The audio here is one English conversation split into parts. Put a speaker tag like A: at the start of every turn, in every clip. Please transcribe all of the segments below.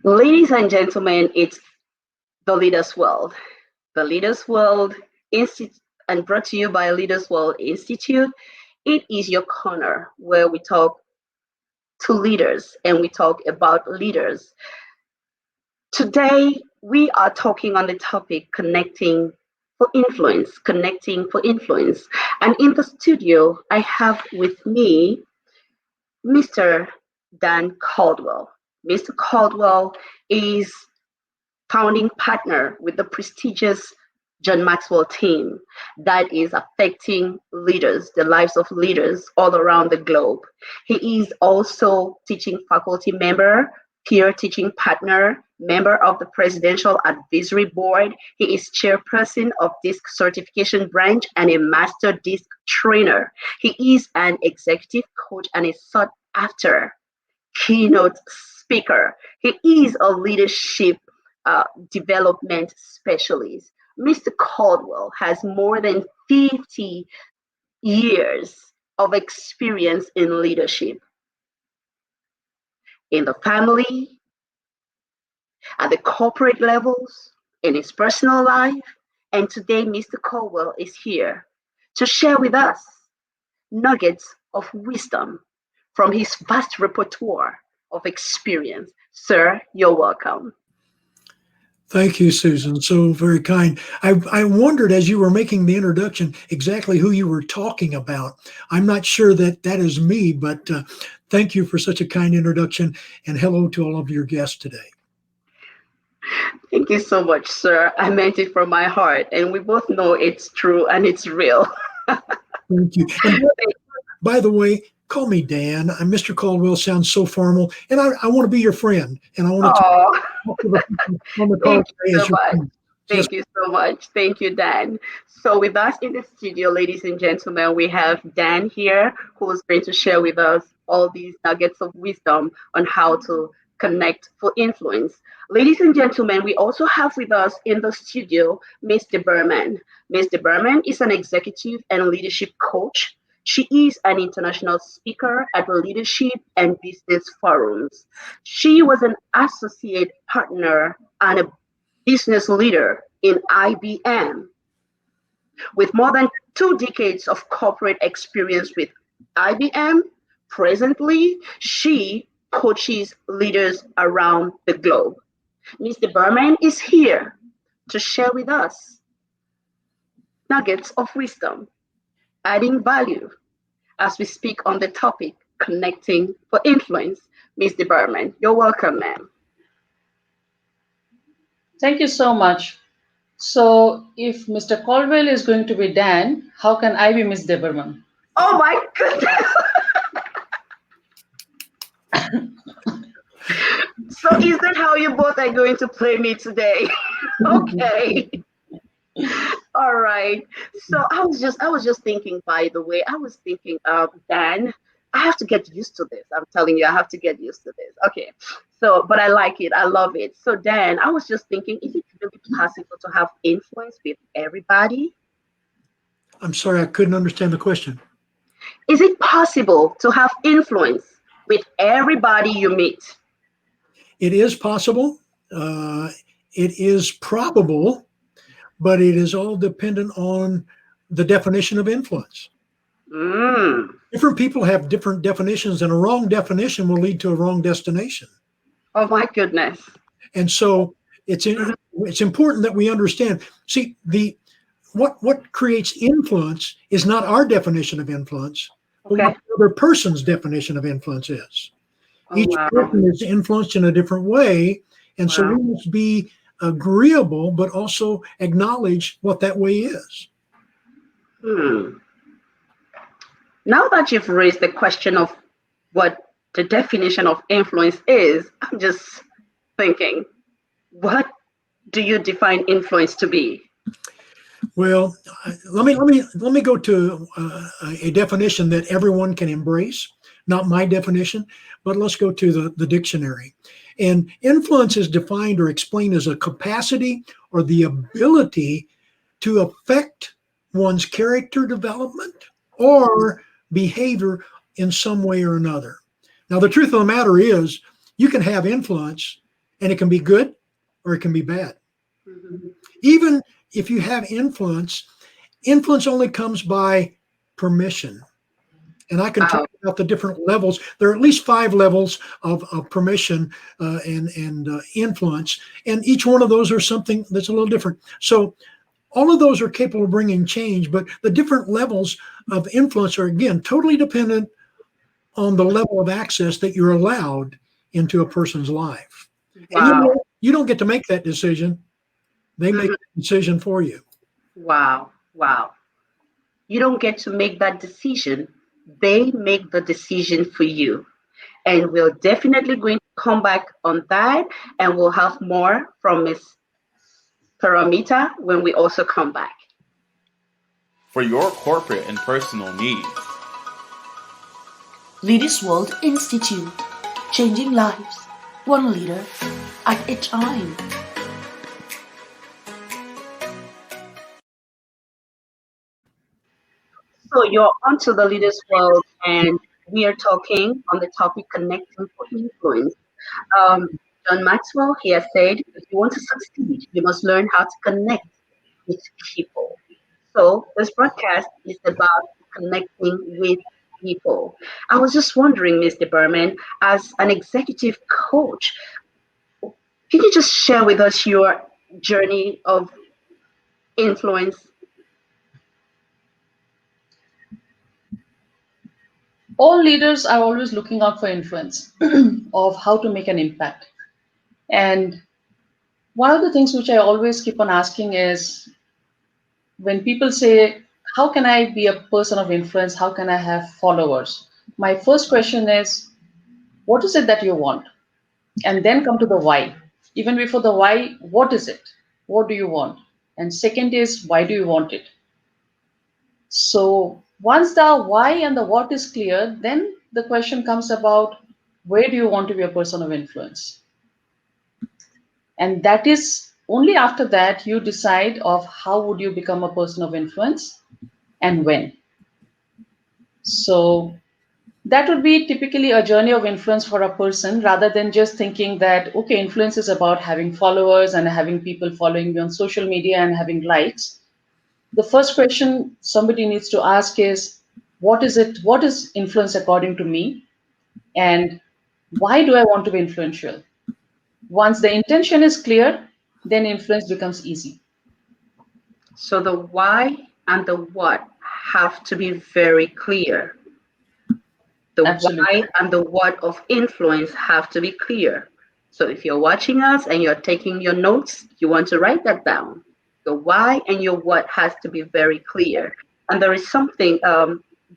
A: Ladies and gentlemen, it's the Leaders World. The Leaders World Institute, and brought to you by Leaders World Institute. It is your corner where we talk to leaders and we talk about leaders. Today, we are talking on the topic connecting for influence. And in the studio, I have with me Mr. Dan Caldwell. Mr. Caldwell is founding partner with the prestigious John Maxwell team that is affecting leaders, the lives of leaders all around the globe. He is also teaching faculty member, peer teaching partner, member of the Presidential Advisory Board. He is chairperson of DISC certification branch and a master DISC trainer. He is an executive coach and a sought after keynote speaker. He is a leadership development specialist. Mr. Caldwell has more than 50 years of experience in leadership in the family, at the corporate levels, in his personal life. And today, Mr. Caldwell is here to share with us nuggets of wisdom from his vast repertoire of experience. Sir, you're welcome.
B: Thank you, Susan. So very kind. I wondered as you were making the introduction exactly who you were talking about. I'm not sure that that is me, but thank you for such a kind introduction, and hello to all of your guests today.
A: Thank you so much, sir. I meant it from my heart, and we both know it's true and it's real.
B: Thank you. And by the way, call me Dan. Mr. Caldwell sounds so formal, and I want to be your friend, and I want to talk to the people on the call today as your friend.
A: Thank you so much. Thank you, Dan. So with us in the studio, ladies and gentlemen, we have Dan here who is going to share with us all these nuggets of wisdom on how to connect for influence. Ladies and gentlemen, we also have with us in the studio Ms. Debbarman. Ms. Debbarman is an executive and leadership coach. She is an international speaker at leadership and business forums. She was an associate partner and a business leader in IBM. With more than 2 decades of corporate experience with IBM, presently she coaches leaders around the globe. Ms. Debbarman is here to share with us nuggets of wisdom, adding value as we speak on the topic connecting for influence. Ms. Debbarman, you're welcome, ma'am.
C: Thank you so much. So, if Mr. Caldwell is going to be Dan, how can I be Miss Debbarman?
A: Oh my goodness! So is that how you both are going to play me today? Okay. All right. So I was just thinking, by the way, Dan, I have to get used to this. I'm telling you, I have to get used to this. Okay. So, but I like it. I love it. So Dan, I was just thinking, is it really possible to have influence with everybody?
B: I'm sorry, I couldn't understand the question.
A: Is it possible to have influence with everybody you meet?
B: It is possible. It is probable, but it is all dependent on the definition of influence. Different people have different definitions, and a wrong definition will lead to a wrong destination.
A: Oh my goodness.
B: And so it's important that we understand. See, what creates influence is not our definition of influence, but what the other person's definition of influence is. Each person is influenced in a different way, and so we must be agreeable, but also acknowledge what that way is.
A: Now that you've raised the question of what the definition of influence is, I'm just thinking, what do you define influence to be?
B: Well, let me go to a definition that everyone can embrace. Not my definition, but let's go to the dictionary. And influence is defined or explained as a capacity or the ability to affect one's character development or behavior in some way or another. Now, the truth of the matter is, you can have influence and it can be good or it can be bad.
A: Mhm.
B: Even if you have influence, influence only comes by permission. And I can
A: Wow.
B: talk about the different levels. There are at least 5 levels of permission and influence, and each one of those are something that's a little different. So all of those are capable of bringing change, but the different levels of influence are, again, totally dependent on the level of access that you're allowed into a person's life. And
A: Wow.
B: you don't get to make that decision. They make
A: Mhm.
B: the decision for you.
A: Wow. Wow. You don't get to make that decision. They make the decision for you. And we're definitely going to come back on that, and we'll have more from Miss Paramita when we also come back.
D: For your corporate and personal needs.
E: Leaders World Institute, changing lives, one leader at a time.
A: So you're onto the Leaders World, and we are talking on the topic connecting for influence. Um, John Maxwell, he has said, if you want to succeed, you must learn how to connect with people. So this broadcast is about connecting with people. I was just wondering, Mr. Berman, as an executive coach, can you just share with us your journey of influence?
C: All leaders are always looking out for influence of how to make an impact. And one of the things which I always keep on asking is when people say, how can I be a person of influence? How can I have followers? My first question is, what is it that you want? And then come to the why. Even before the why, what is it? What do you want? And second is, why do you want it? So once the why and the what is clear, then the question comes about where do you want to be a person of influence? And that is only after that you decide of how would you become a person of influence and when. So that would be typically a journey of influence for a person rather than just thinking that, okay, influence is about having followers and having people following me on social media and having likes. The first question somebody needs to ask is, what is it? What is influence according to me? And why do I want to be influential? Once the intention is clear, then influence becomes easy.
A: So the why and the what have to be very clear. The
C: Absolutely.
A: why and the what of influence have to be clear. So if you're watching us and you're taking your notes, you want to write that down. Your why and your what has to be very clear. And there is something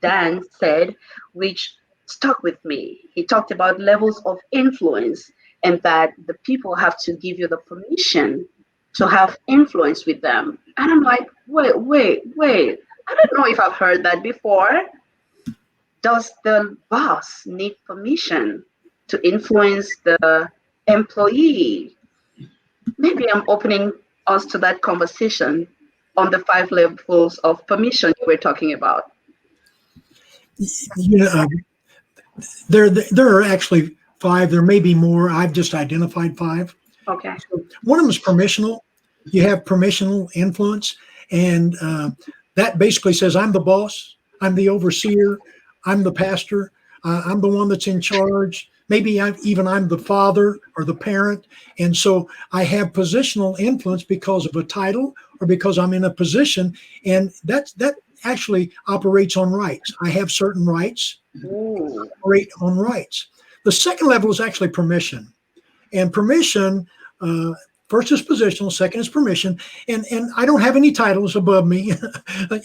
A: Dan said which stuck with me. He talked about levels of influence and that the people have to give you the permission to have influence with them. And I'm like, wait. I don't know if I've heard that before. Does the boss need permission to influence the employee? Maybe I'm opening us to that conversation on the 5 levels of permission you were talking about.
B: You know, there are actually 5. There may be more. I've just identified 5.
A: Okay.
B: So one of them is permissional. You have permissional influence, and that basically says I'm the boss, I'm the overseer, I'm the pastor, I'm the one that's in charge. Maybe I'm the father or the parent, and so I have positional influence because of a title or because I'm in a position, and that actually operates on rights. I have certain rights,
A: Ooh.
B: operate on rights. The second level is actually permission. And permission, first is positional, second is permission. And I don't have any titles above me.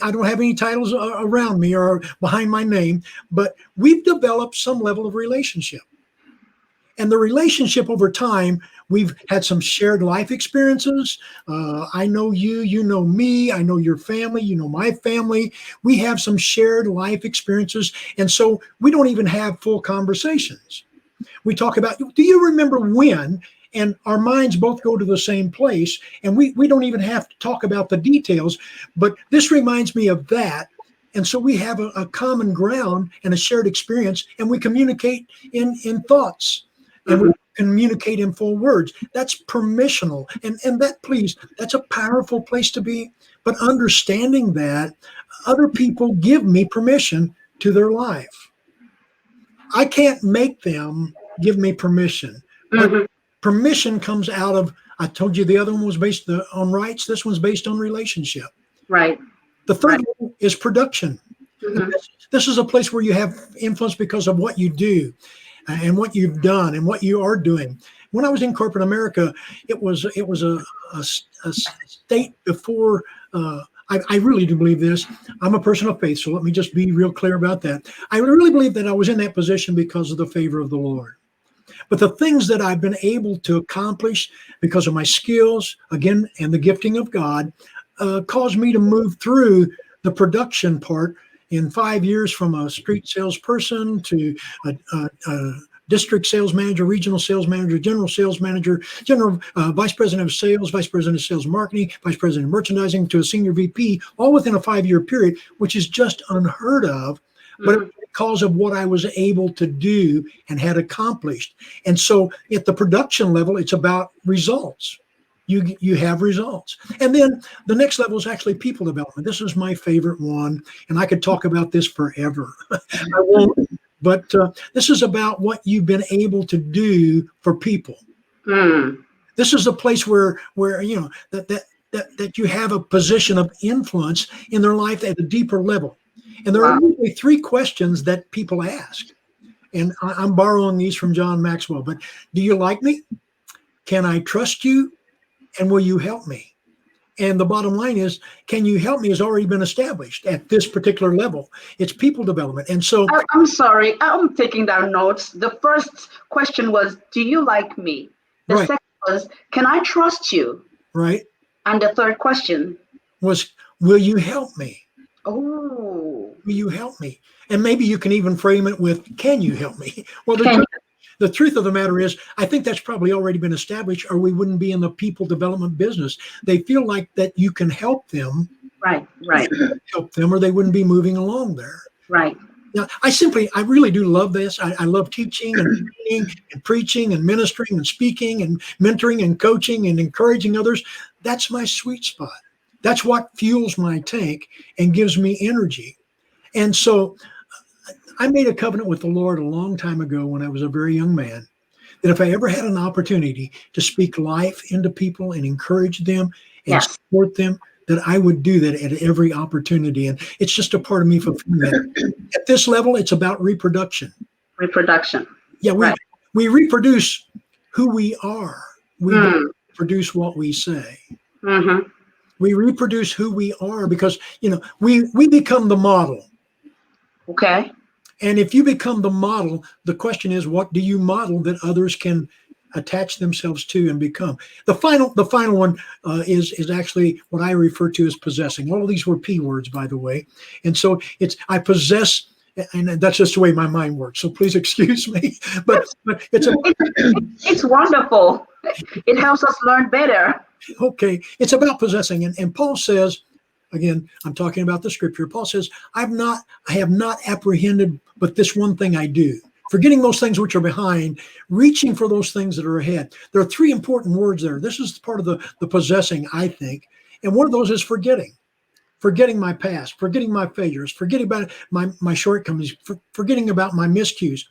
B: I don't have any titles around me or behind my name, but we've developed some level of relationship. And the relationship over time, we've had some shared life experiences. I know you, you know me, I know your family, you know my family. We have some shared life experiences. And so we don't even have full conversations. We talk about, do you remember when? And our minds both go to the same place. And we don't even have to talk about the details. But this reminds me of that. And so we have a common ground and a shared experience, and we communicate in thoughts. And we
A: Mhm.
B: communicate in full words. That's permissional. And that, please, that's a powerful place to be. But understanding that other people give me permission to their life. I can't make them give me permission. But
A: Mhm.
B: permission comes out of, I told you the other one was based on rights. This one's based on relationship.
A: Right.
B: The third
A: Right.
B: one is production.
A: Mhm.
B: This is a place where you have influence because of what you do and what you've done and what you are doing. When I was in corporate America, it was a state before. I really do believe this. I'm a person of faith, so let me just be real clear about that. I really believe that I was in that position because of the favor of the Lord. But the things that I've been able to accomplish because of my skills, again, and the gifting of God, caused me to move through the production part in 5 years from a street salesperson to a district sales manager, regional sales manager, general sales manager, general vice president of sales, vice president of sales marketing, vice president of merchandising, to a senior VP, all within a 5-year period, which is just unheard of. But
A: Mhm.
B: because of what I was able to do and had accomplished. And so at the production level, it's about results. You have results. And then the next level is actually people development. This is my favorite one, and I could talk about this forever. I won't, but this is about what you've been able to do for people.
A: Mm.
B: This is a place where you know that you have a position of influence in their life at a deeper level. And there are
A: Wow.
B: usually 3 questions that people ask. And I'm borrowing these from John Maxwell. But do you like me? Can I trust you? And will you help me? And the bottom line is, can you help me has already been established at this particular level. It's people development. And so,
A: I'm sorry. I'm taking down notes. The first question was, do you like me? The
B: right,
A: second was, can I trust you?
B: right,
A: And the third question,
B: was, will you help me?
A: oh,
B: Will you help me? And maybe you can even frame it with, can you help me? Well,
A: can
B: the truth of the matter is, I think that's probably already been established, or we wouldn't be in the people development business. They feel like that you can help them,
A: right, right,
B: or they wouldn't be moving along there.
A: right.
B: Now, I really do love this. I love teaching and training and preaching and ministering and speaking and mentoring and coaching and encouraging others. That's my sweet spot. That's what fuels my tank and gives me energy. And so I made a covenant with the Lord a long time ago when I was a very young man, that if I ever had an opportunity to speak life into people and encourage them and
A: Yes,
B: support them, that I would do that at every opportunity. And it's just a part of me fulfilling that. At this level, it's about reproduction.
A: reproduction.
B: Yeah,
A: Right.
B: we reproduce who we are. We don't
A: Mm.
B: produce what we say.
A: Mm-hmm.
B: We reproduce who we are because, we become the model.
A: Okay.
B: And if you become the model, the question is, what do you model that others can attach themselves to and become? The final one is actually what I refer to as possessing. All of these were P words, by the way. And so I possess, and that's just the way my mind works. So please excuse me, but it's
A: It's wonderful. It helps us learn better.
B: okay. It's about possessing, and Paul says. Again, I'm talking about the scripture. Paul says, I have not apprehended, but this one thing I do. Forgetting those things which are behind, reaching for those things that are ahead. There are 3 important words there. This is part of the possessing, I think. And one of those is forgetting. Forgetting my past, forgetting my failures, forgetting about my shortcomings, forgetting about my miscues.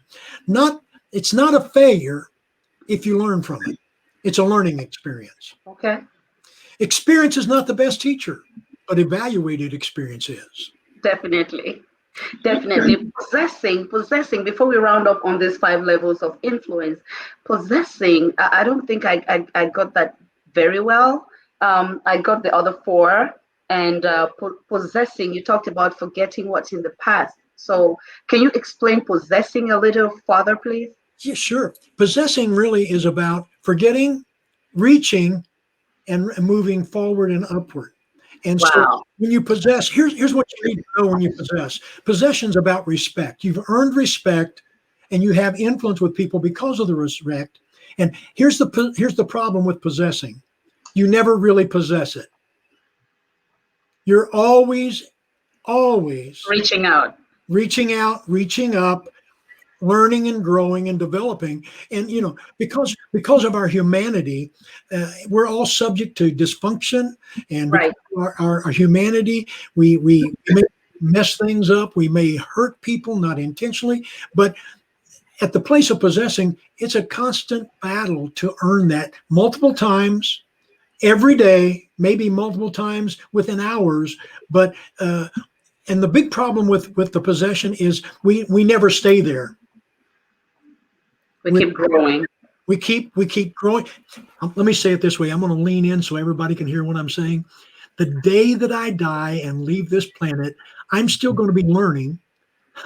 B: It's not a failure if you learn from it. It's a learning experience.
A: Okay.
B: Experience is not the best teacher, but evaluated experience is.
A: Definitely. Definitely. Possessing, before we round up on these 5 levels of influence, possessing, I don't think I got that very well. I got the other 4. And possessing, you talked about forgetting what's in the past. So can you explain possessing a little further, please?
B: Yeah, sure. Possessing really is about forgetting, reaching, and moving forward and upward. And so
A: Wow.
B: when you possess, here's what you need to know when you possess. Possession's about respect. You've earned respect and you have influence with people because of the respect. And here's the problem with possessing. You never really possess it. You're always
A: Reaching out.
B: reaching out, reaching up, learning and growing and developing. And because of our humanity, we're all subject to dysfunction, and because
A: Right.
B: of our humanity, we may mess things up, we may hurt people, not intentionally, but at the place of possessing, it's a constant battle to earn that multiple times every day, maybe multiple times within hours. But and the big problem with the possession is we never stay there.
A: We keep growing.
B: We keep growing. Let me say it this way. I'm going to lean in so everybody can hear what I'm saying. The day that I die and leave this planet, I'm still going to be learning.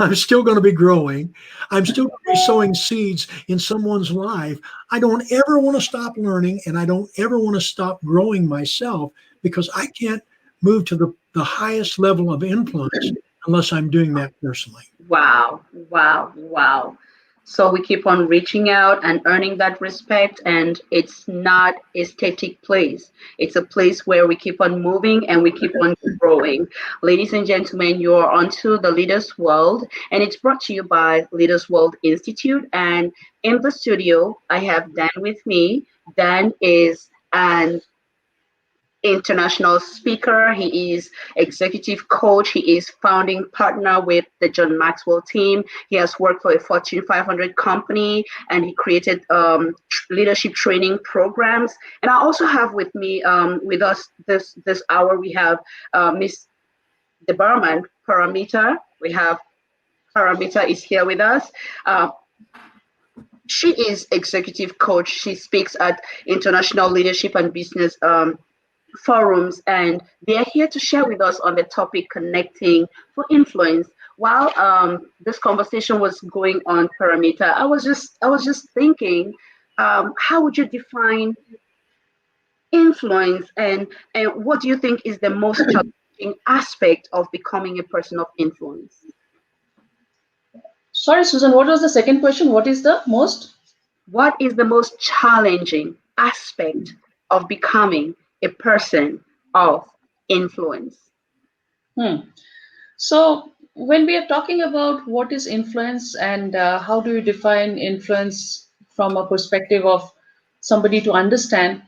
B: I'm still going to be growing. I'm still going to be sowing seeds in someone's life. I don't ever want to stop learning, and I don't ever want to stop growing myself, because I can't move to the highest level of influence unless I'm doing that personally.
A: Wow, wow, wow. So we keep on reaching out and earning that respect, and it's not a static place. It's a place where we keep on moving and we keep on growing. Ladies and gentlemen, you're onto the Leaders World, and it's brought to you by Leaders World Institute. And in the studio, I have Dan with me. Dan is an international speaker. He is executive coach. He is founding partner with the John Maxwell team. He has worked for a Fortune 500 company, and he created leadership training programs. And I also have with me, with us this hour, we have Miss Debbarman, Paramita. We have Paramita is here with us. She is executive coach. She speaks at international leadership and business forums, and they are here to share with us on the topic connecting for influence. While this conversation was going on, Paramita, I was just thinking, how would you define influence, and what do you think is the most challenging aspect of becoming a person of influence?
C: Sorry, Susan, what was the second question? What is the most?
A: What is the most challenging aspect of becoming a person of influence?
C: Hmm. So, when we are talking about what is influence and how do you define influence from a perspective of somebody to understand,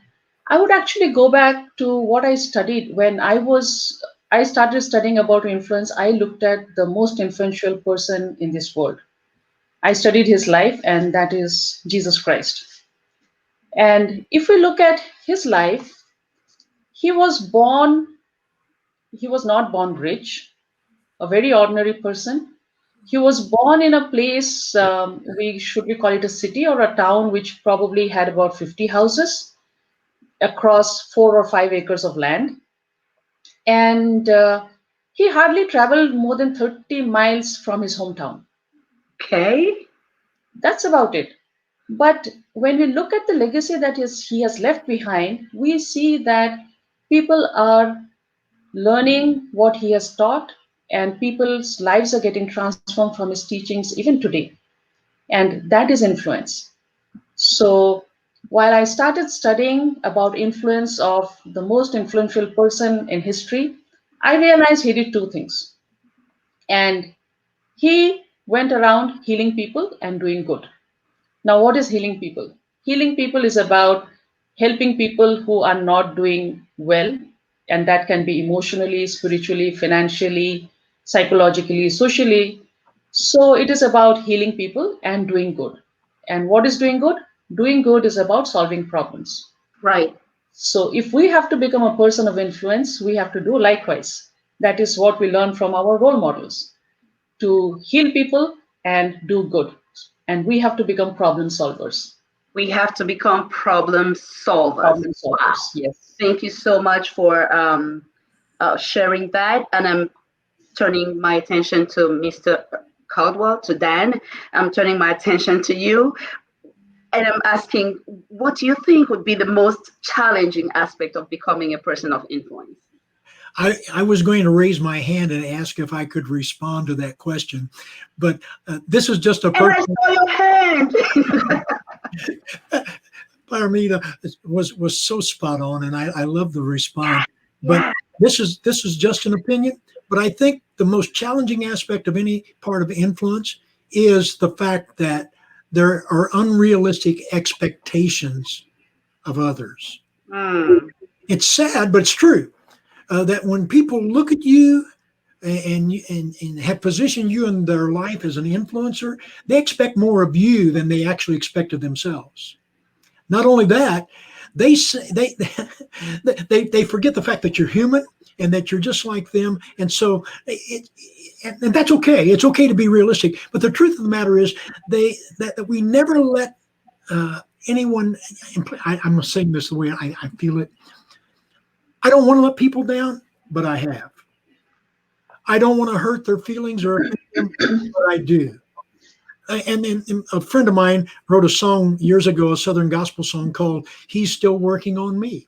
C: I would actually go back to what I studied when I started studying about influence. I looked at the most influential person in this world. I studied his life, and that is Jesus Christ. And if we look at his life, he was born, he was not born rich, a very ordinary person. He was born in a place, we call it a city or a town, which probably had about 50 houses across 4 or 5 acres of land. And he hardly traveled more than 30 miles from his hometown.
A: Okay.
C: That's about it. But when we look at the legacy that he has left behind, we see that people are learning what he has taught, and people's lives are getting transformed from his teachings even today. And that is influence. So while I started studying about influence of the most influential person in history, I realized he did two things. And he went around healing people and doing good. Now, what is healing people? Healing people is about helping people who are not doing well, and that can be emotionally, spiritually, financially, psychologically, socially. So, it is about healing people and doing good. And what is doing good? Doing good is about solving problems.
A: Right.
C: So, if we have to become a person of influence, we have to do likewise. That is what we learn from our role models, to heal people and do good. And we have to become problem solvers.
A: We have to become problem solvers.
C: Problem
A: Wow.
C: solvers, yes.
A: Thank you so much for sharing that. And I'm turning my attention to Mr. Caldwell, to Dan. I'm turning my attention to you. And I'm asking, what do you think would be the most challenging aspect of becoming a person of influence?
B: I was going to raise my hand and ask if I could respond to that question, but this is just a
A: And I
B: personal.
A: saw your hand.
B: Paramita was so spot on, and I love the response. But
A: Yeah.
B: this is just an opinion. But I think the most challenging aspect of any part of influence is the fact that there are unrealistic expectations of others.
A: Mm.
B: It's sad, but it's true that when people look at you and have positioned you in their life as an influencer, they expect more of you than they actually expect of themselves. Not only that, they say, they forget the fact that you're human and that you're just like them, and so and that's okay. It's okay to be realistic, but the truth of the matter is that we never let anyone. I'm saying this the way I feel it. I don't want to let people down, but I have. I don't want to hurt their feelings or offend them, but I do. And a friend of mine wrote a song years ago, a Southern gospel song called "He's Still Working on Me."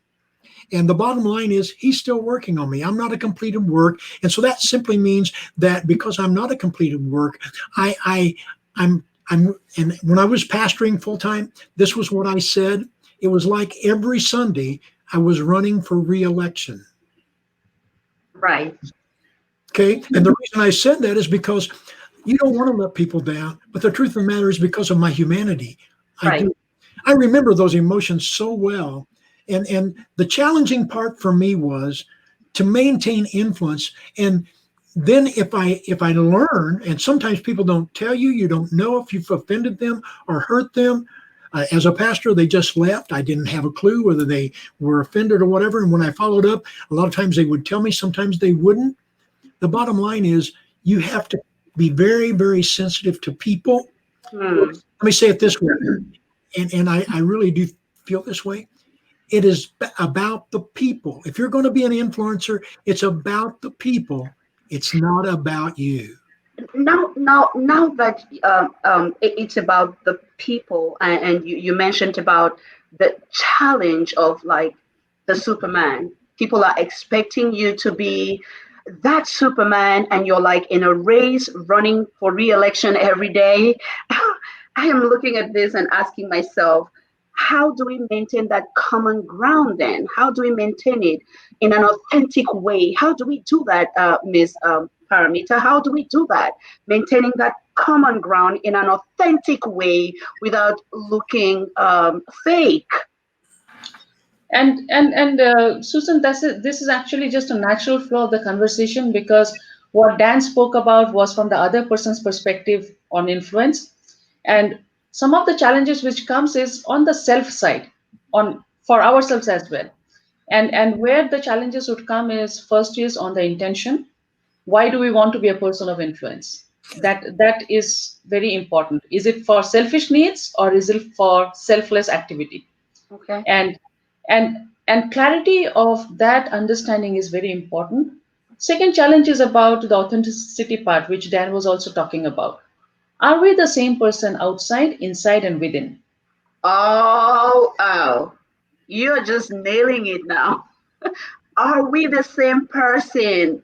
B: And the bottom line is, he's still working on me. I'm not a completed work, and so that simply means that because I'm not a completed work, I'm. And when I was pastoring full time, this was what I said. It was like every Sunday I was running for re-election.
A: Right.
B: Okay, and the reason I said that is because you don't want to let people down, but the truth of the matter is because of my humanity. I
A: Right.
B: do. I remember those emotions so well. And the challenging part for me was to maintain influence. And then if I learn, and sometimes people don't tell you, you don't know if you've offended them or hurt them. As a pastor, they just left. I didn't have a clue whether they were offended or whatever. And when I followed up, a lot of times they would tell me, sometimes they wouldn't. The bottom line is you have to be very, very sensitive to people.
A: Mm.
B: Let me say it this way, and I really do feel this way. It is about the people. If you're going to be an influencer, it's about the people. It's not about you.
A: Now that it's about the people, and you mentioned about the challenge of like the Superman. People are expecting you to be that Superman, and you're like in a race running for re-election every day. I am looking at this and asking myself, how do we maintain that common ground then? How do we maintain it in an authentic way? How do we do that, Ms. Paramita? How do we do that? Maintaining that common ground in an authentic way without looking fake.
C: And Susan, this is actually just a natural flow of the conversation, because what Dan spoke about was from the other person's perspective on influence, and some of the challenges which comes is on the self side, on for ourselves as well, and where the challenges would come is, first is on the intention. Why do we want to be a person of influence? That is very important. Is it for selfish needs, or is it for selfless activity?
A: Okay.
C: And and and clarity of that understanding is very important. Second challenge is about the authenticity part, which Dan was also talking about. Are we the same person outside, inside, and within?
A: Oh, you're just nailing it now. Are we the same person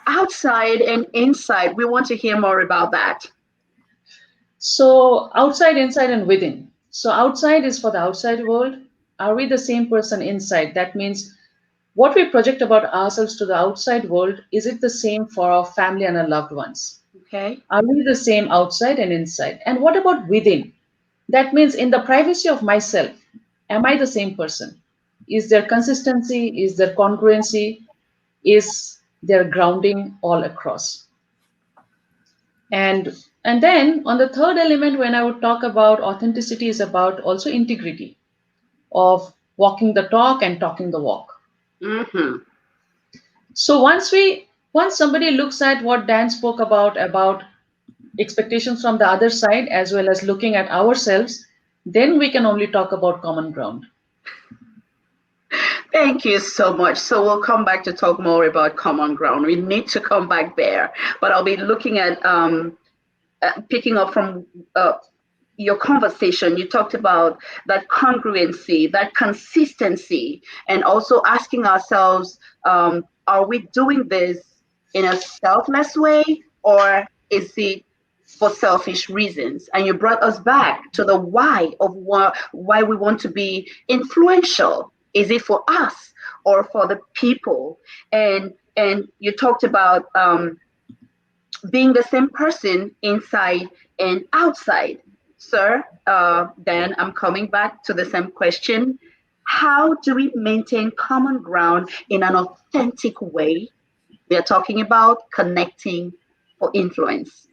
A: outside and inside? We want to hear more about that.
C: So outside, inside, and within. So outside is for the outside world. Are we the same person inside? That means what we project about ourselves to the outside world, is it the same for our family and our loved ones?
A: Okay.
C: Are we the same outside and inside? And what about within? That means in the privacy of myself, am I the same person? Is there consistency? Is there congruency? Is there grounding all across? And then on the third element, when I would talk about authenticity, is about also integrity of walking the talk and talking the walk.
A: Mm-hmm.
C: So once somebody looks at what Dan spoke about expectations from the other side as well as looking at ourselves, then we can only talk about common ground.
A: Thank you so much. So we'll come back to talk more about common ground. We need to come back there, but I'll be looking at picking up from your conversation. You talked about that congruency, that consistency, and also asking ourselves, are we doing this in a selfless way, or is it for selfish reasons? And you brought us back to the why of why we want to be influential. Is it for us or for the people? And you talked about being the same person inside and outside. Sir, then I'm coming back to the same question. How do we maintain common ground in an authentic way? We are talking about connecting for influence.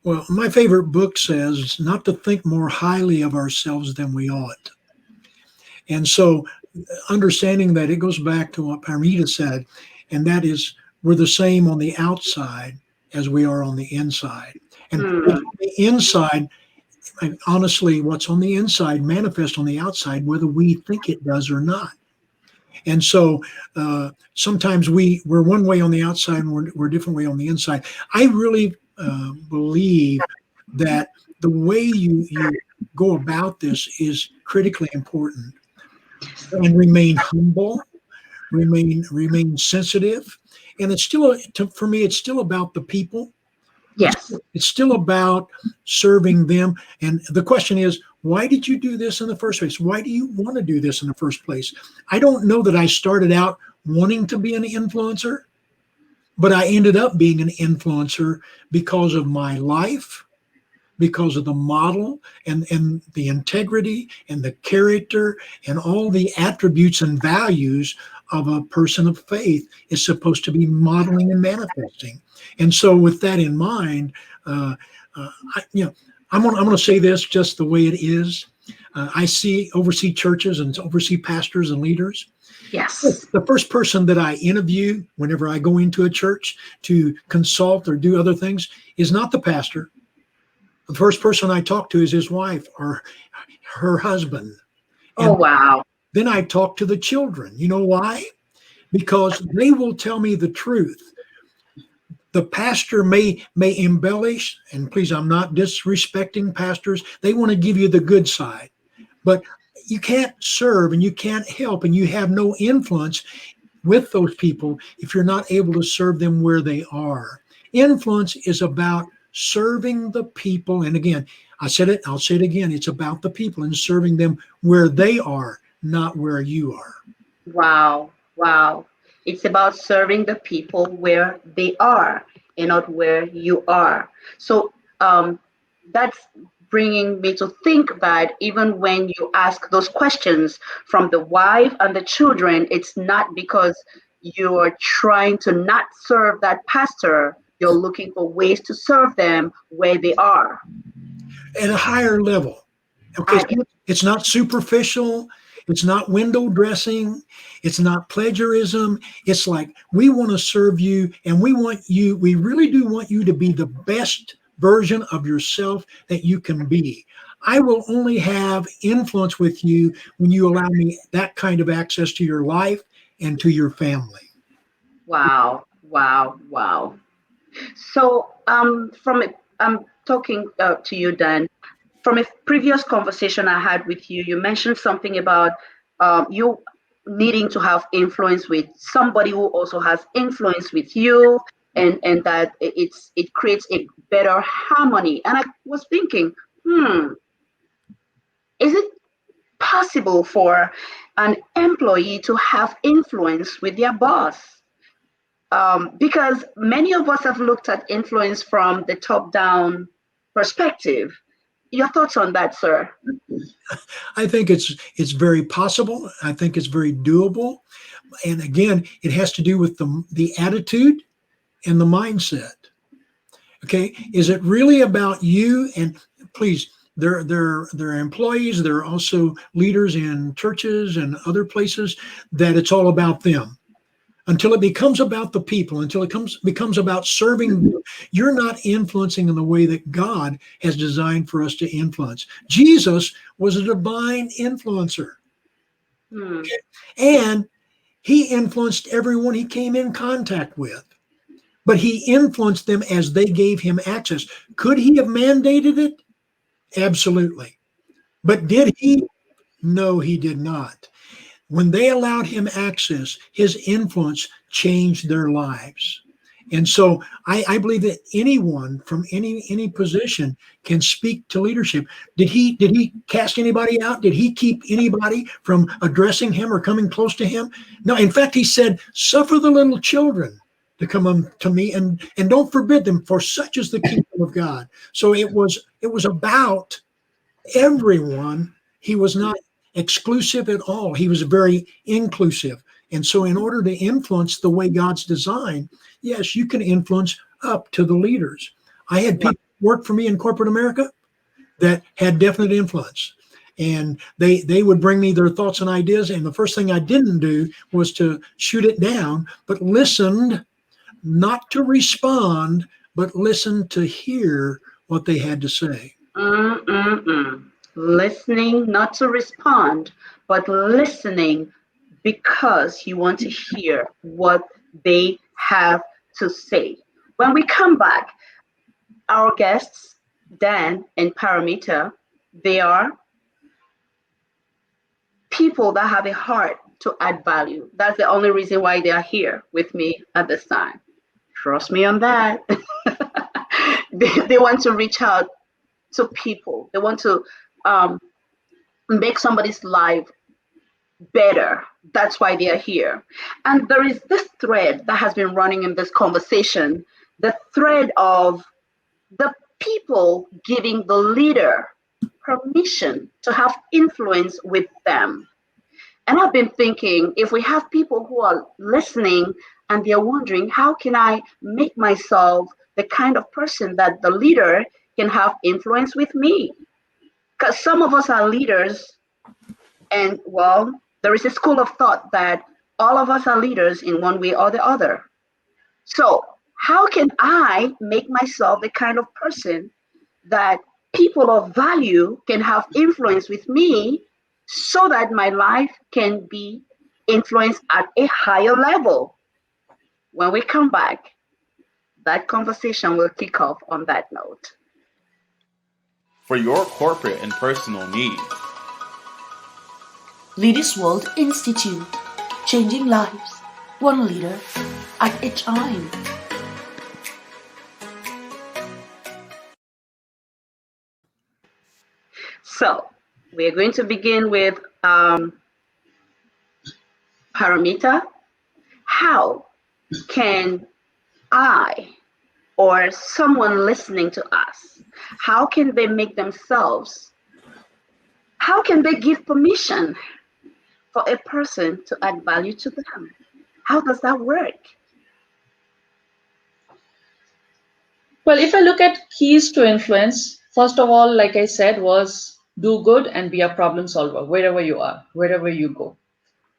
B: Well, my favorite book says not to think more highly of ourselves than we ought. And so, understanding that, it goes back to what Parmita said, and that is we're the same on the outside as we are on the inside. And what's
A: Hmm.
B: on the inside, honestly, what's on the inside manifests on the outside, whether we think it does or not. And so sometimes we're one way on the outside and we're a different way on the inside. I really believe that the way you go about this is critically important, and remain humble, remain sensitive, and it's still for me it's still about the people. it's
A: Yes.
B: it's still about serving them. And the question is, why did you do this in the first place? Why do you want to do this in the first place? I don't know that I started out wanting to be an influencer, but I ended up being an influencer because of my life, because of the model and the integrity and the character and all the attributes and values of a person of faith is supposed to be modeling and manifesting. And so, with that in mind, uh, I, I'm going to say this just the way it is. I oversee churches and oversee pastors and leaders.
A: Yes.
B: The first person that I interview whenever I go into a church to consult or do other things is not the pastor. The first person I talk to is his wife or her husband.
A: Oh,
B: And
A: wow.
B: then I talk to the children. You know why? Because they will tell me the truth. The pastor may embellish, and please, I'm not disrespecting pastors. They want to give you the good side. But you can't serve and you can't help and you have no influence with those people if you're not able to serve them where they are. Influence is about serving the people. And again, I said it, I'll say it again. It's about the people and serving them where they are, not where you are.
A: Wow. Wow. It's about serving the people where they are and not where you are. So that's bringing me to think that even when you ask those questions from the wife and the children, it's not because you're trying to not serve that pastor. You're looking for ways to serve them where they are.
B: At a higher level. Okay,
A: I,
B: so it's not superficial. It's not window dressing. It's not plagiarism. It's like we want to serve you, and we really do want you to be the best version of yourself that you can be. I will only have influence with you when you allow me that kind of access to your life and to your family.
A: wow, wow, wow. So, I'm talking to you, Dan. From a previous conversation I had with you, you mentioned something about you needing to have influence with somebody who also has influence with you, and that it creates a better harmony. And I was thinking, is it possible for an employee to have influence with their boss? Because many of us have looked at influence from the top down perspective. Your thoughts on that, sir?
B: I think it's very possible. I think it's very doable. And again, it has to do with the attitude and the mindset. Okay, is it really about you? And please, there are employees. There are also leaders in churches and other places that it's all about them. Until it becomes about the people, until it becomes about serving them, you're not influencing in the way that God has designed for us to influence. Jesus was a divine influencer,
A: Hmm.
B: and he influenced everyone he came in contact with. But he influenced them as they gave him access. Could he have mandated it? Absolutely. But did he? No, he did not. When they allowed him access, his influence changed their lives. And so I believe that anyone from any position can speak to leadership. Did he cast anybody out? Did he keep anybody from addressing him or coming close to him? No. In fact, he said, "Suffer the little children to come unto me, and don't forbid them, for such is the kingdom of God. So it was about everyone. He was not exclusive at all. He was very inclusive. And so in order to influence the way God's designed, yes, you can influence up to the leaders. I had people work for me in corporate America that had definite influence. And they would bring me their thoughts and ideas. And the first thing I didn't do was to shoot it down, but listened, not to respond, but listen to hear what they had to say.
A: Listening, not to respond, but listening because you want to hear what they have to say. When we come back, our guests, Dan and Paramita, they are people that have a heart to add value. That's the only reason why they are here with me at this time. Trust me on that. They want to reach out to people. They want to make somebody's life better. That's why they are here. And there is this thread that has been running in this conversation, the thread of the people giving the leader permission to have influence with them. And I've been thinking, if we have people who are listening and they're wondering, how can I make myself the kind of person that the leader can have influence with me? Because some of us are leaders, and well, there is a school of thought that all of us are leaders in one way or the other. So how can I make myself the kind of person that people of value can have influence with me so that my life can be influenced at a higher level? When we come back, that conversation will kick off on that note.
D: For your corporate and personal needs.
E: Leaders World Institute, changing lives, one leader at a time.
A: So we're going to begin with Paramita. How can I or someone listening to us, how can they make themselves, how can they give permission for a person to add value to them? How does that work?
C: Well, if I look at keys to influence, first of all, like I said, was do good and be a problem solver wherever you are, wherever you go.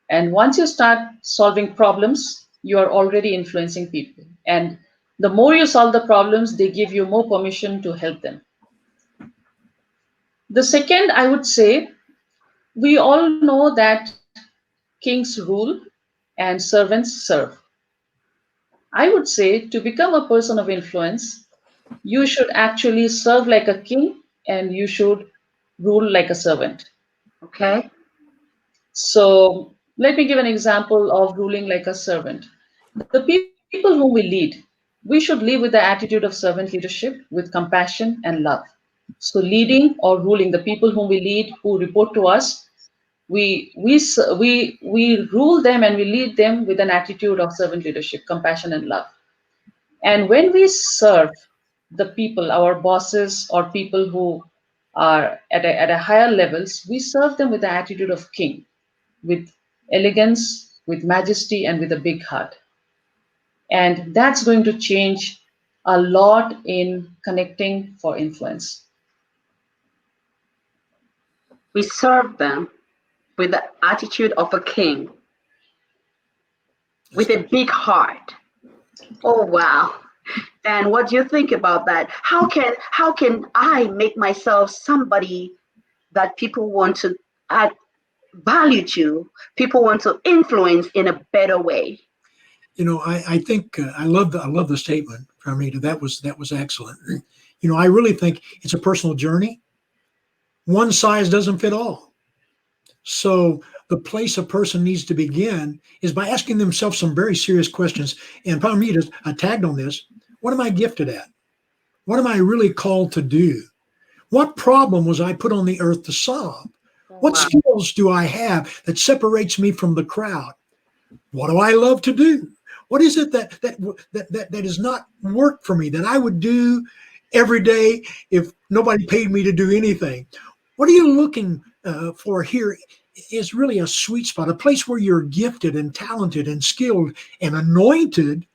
C: And once you start solving problems, you are already influencing people. And the more you solve the problems, they give you more permission to help them. The second, I would say, we all know that kings rule and servants serve. I would say to become a person of influence, you should actually serve like a king and you should rule like a servant.
A: Okay.
C: So let me give an example of ruling like a servant. The people whom we lead, we should lead with the attitude of servant leadership with compassion and love. So leading or ruling, the people whom we lead, who report to us, we rule them and we lead them with an attitude of servant leadership, compassion and love. And when we serve the people, our bosses or people who are at a higher levels, we serve them with the attitude of king, with elegance, with majesty, and with a big heart. And that's going to change a lot in connecting for influence.
A: We serve them with the attitude of a king, with a big heart. Oh wow. Dan, what do you think about that? How can I make myself somebody that people want to add value to, people want to influence in a better way?
B: You know, I think I love the statement from Rita. That was excellent. You know, I really think it's a personal journey. One size doesn't fit all. So the place a person needs to begin is by asking themselves some very serious questions. And Palmita, I tagged on this. What am I gifted at? What am I really called to do? What problem was I put on the earth to solve? What skills do I have that separates me from the crowd? What do I love to do? What is it that is not work for me that I would do every day if nobody paid me to do anything? What are you looking for here? Is really a sweet spot, a place where you're gifted and talented and skilled and anointed,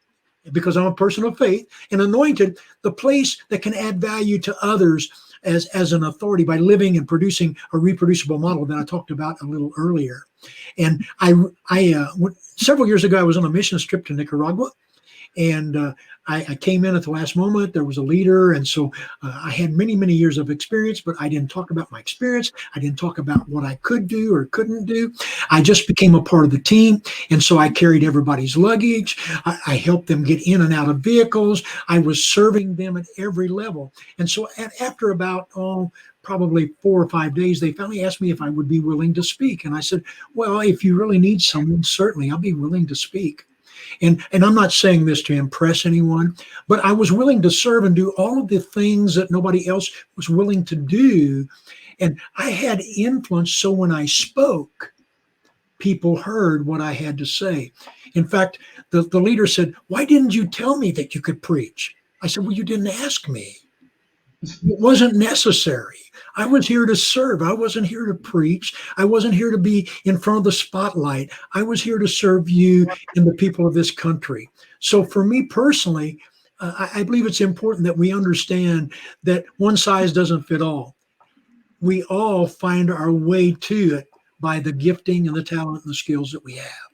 B: because I'm a person of faith, and anointed, the place that can add value to others as an authority by living and producing a reproducible model that I talked about a little earlier. And several years ago, I was on a mission trip to Nicaragua, and I came in at the last moment. There was a leader, and so I had many, many years of experience, but I didn't talk about my experience. I didn't talk about what I could do or couldn't do. I just became a part of the team, and so I carried everybody's luggage. I helped them get in and out of vehicles. I was serving them at every level. And so after about, probably 4 or 5 days, they finally asked me if I would be willing to speak. And I said, well, if you really need someone, certainly I'll be willing to speak. And I'm not saying this to impress anyone, but I was willing to serve and do all of the things that nobody else was willing to do. And I had influence, so when I spoke, people heard what I had to say. In fact, the leader said, why didn't you tell me that you could preach? I said, well, you didn't ask me. It wasn't necessary. I was here to serve. I wasn't here to preach. I wasn't here to be in front of the spotlight. I was here to serve you and the people of this country. So for me personally, I believe it's important that we understand that one size doesn't fit all. We all find our way to it by the gifting and the talent and the skills that we have.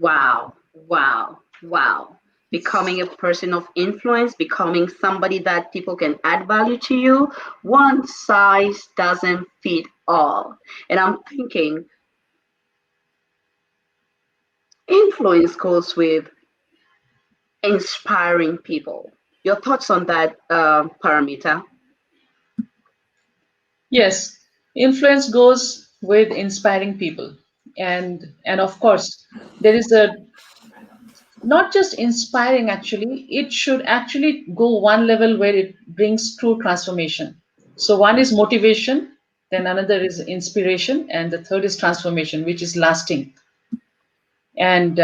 A: Wow, wow, wow. Becoming a person of influence, becoming somebody that people can add value to you. One size doesn't fit all. And I'm thinking influence goes with inspiring people. Your thoughts on that, Paramita?
C: Yes, influence goes with inspiring people. And of course, there is a not just inspiring, actually, it should actually go one level where it brings true transformation. So one is motivation, then another is inspiration, and the third is transformation, which is lasting. And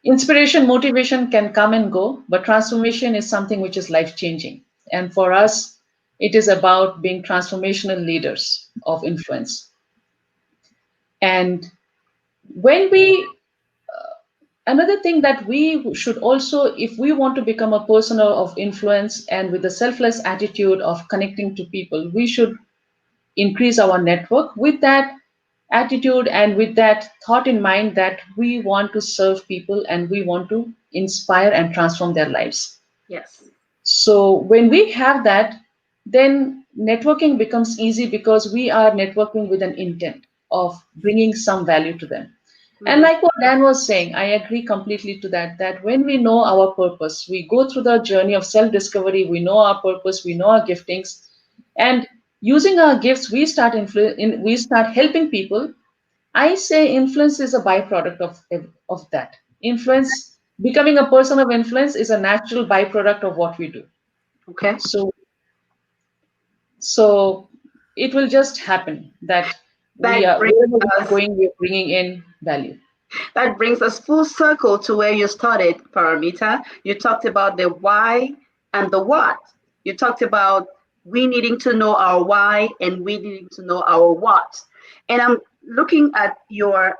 C: inspiration, motivation can come and go, but transformation is something which is life changing. And for us, it is about being transformational leaders of influence. And when we another thing that we should also, if we want to become a person of influence and with a selfless attitude of connecting to people, we should increase our network with that attitude and with that thought in mind that we want to serve people and we want to inspire and transform their lives.
A: Yes.
C: So when we have that, then networking becomes easy because we are networking with an intent of bringing some value to them. And like what Dan was saying, I agree completely to that, that when we know our purpose, we go through the journey of self-discovery, we know our purpose, we know our giftings, and using our gifts, we start helping people. I say influence is a byproduct of that. Influence, becoming a person of influence is a natural byproduct of what we do.
A: Okay.
C: So it will just happen that wherever we are going, we're bringing in value.
A: That brings us full circle to where you started, Paramita. You talked about the why and the what. You talked about we needing to know our why and we needing to know our what. And I'm looking at your